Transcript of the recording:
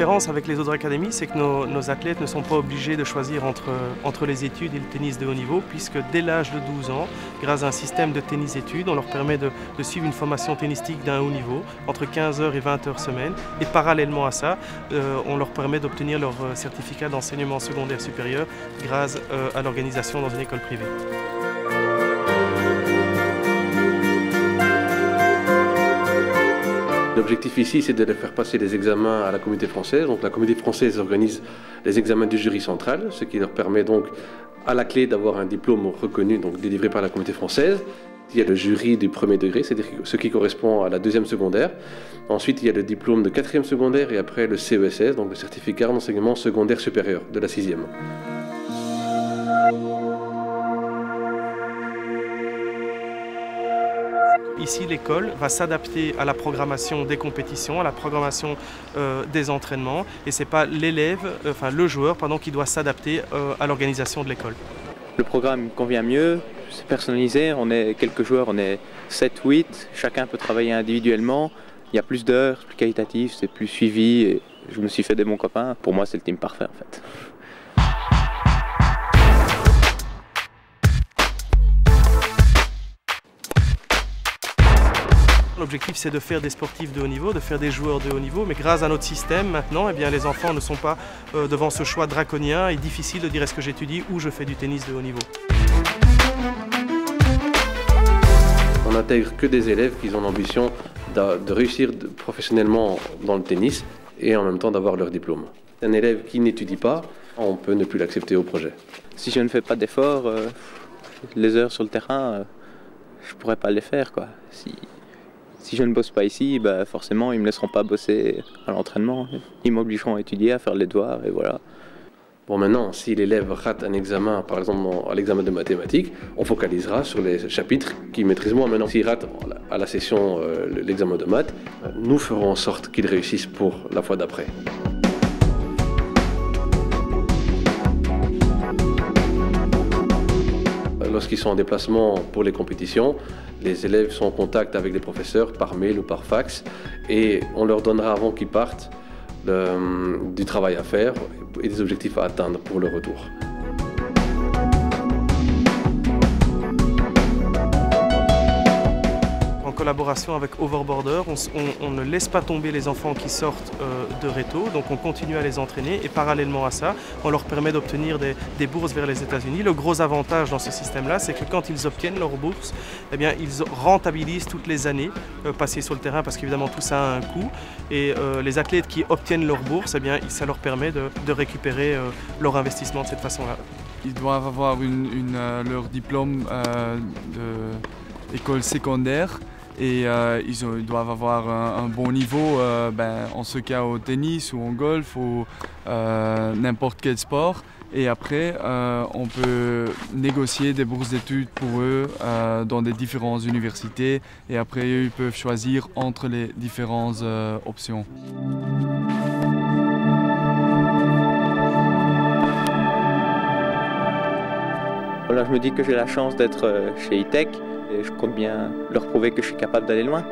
différence avec les autres académies, c'est que nos athlètes ne sont pas obligés de choisir entre les études et le tennis de haut niveau, puisque dès l'âge de 12 ans, grâce à un système de tennis-études, on leur permet de suivre une formation tennistique d'un haut niveau, entre 15 heures et 20 heures semaine. Et parallèlement à ça, on leur permet d'obtenir leur certificat d'enseignement secondaire supérieur grâce à l'organisation dans une école privée. L'objectif ici, c'est de les faire passer les examens à la communauté française. Donc la communauté française organise les examens du jury central, ce qui leur permet donc à la clé d'avoir un diplôme reconnu, donc délivré par la communauté française. Il y a le jury du premier degré, c'est-à-dire ce qui correspond à la deuxième secondaire. Ensuite, il y a le diplôme de quatrième secondaire et après le CESS, donc le certificat d'enseignement secondaire supérieur de la sixième. Ici, l'école va s'adapter à la programmation des compétitions, à la programmation des entraînements. Et ce n'est pas le joueur, qui doit s'adapter à l'organisation de l'école. Le programme me convient mieux, c'est personnalisé, on est quelques joueurs, on est 7-8, chacun peut travailler individuellement. Il y a plus d'heures, c'est plus qualitatif, c'est plus suivi. Et je me suis fait des bons copains. Pour moi, c'est le team parfait en fait. L'objectif, c'est de faire des sportifs de haut niveau, de faire des joueurs de haut niveau, mais grâce à notre système, maintenant, les enfants ne sont pas devant ce choix draconien et difficile de dire est-ce que j'étudie ou je fais du tennis de haut niveau. On n'intègre que des élèves qui ont l'ambition de réussir professionnellement dans le tennis et en même temps d'avoir leur diplôme. Un élève qui n'étudie pas, on peut ne plus l'accepter au projet. Si je ne fais pas d'efforts, les heures sur le terrain, je ne pourrais pas les faire, quoi. Si je ne bosse pas ici, forcément, ils ne me laisseront pas bosser à l'entraînement. Ils m'obligeront à étudier, à faire les devoirs, et voilà. Bon, maintenant, si l'élève rate un examen, par exemple à l'examen de mathématiques, on focalisera sur les chapitres qu'il maîtrise moins. Maintenant, s'il rate à la session l'examen de maths, nous ferons en sorte qu'il réussisse pour la fois d'après. Lorsqu'ils sont en déplacement pour les compétitions, les élèves sont en contact avec les professeurs par mail ou par fax et on leur donnera avant qu'ils partent du travail à faire et des objectifs à atteindre pour le retour. En collaboration avec Overboarder, on ne laisse pas tomber les enfants qui sortent de réto, donc on continue à les entraîner et parallèlement à ça, on leur permet d'obtenir des bourses vers les États-Unis. Le gros avantage dans ce système-là, c'est que quand ils obtiennent leur bourse, ils rentabilisent toutes les années passées sur le terrain parce qu'évidemment tout ça a un coût et les athlètes qui obtiennent leur bourse, ça leur permet de récupérer leur investissement de cette façon-là. Ils doivent avoir leur diplôme d'école secondaire. Et ils doivent avoir un bon niveau, en ce cas au tennis ou en golf ou n'importe quel sport. Et après, on peut négocier des bourses d'études pour eux dans des différentes universités. Et après, eux, ils peuvent choisir entre les différentes options. Voilà, je me dis que j'ai la chance d'être chez E-Tech et je compte bien leur prouver que je suis capable d'aller loin.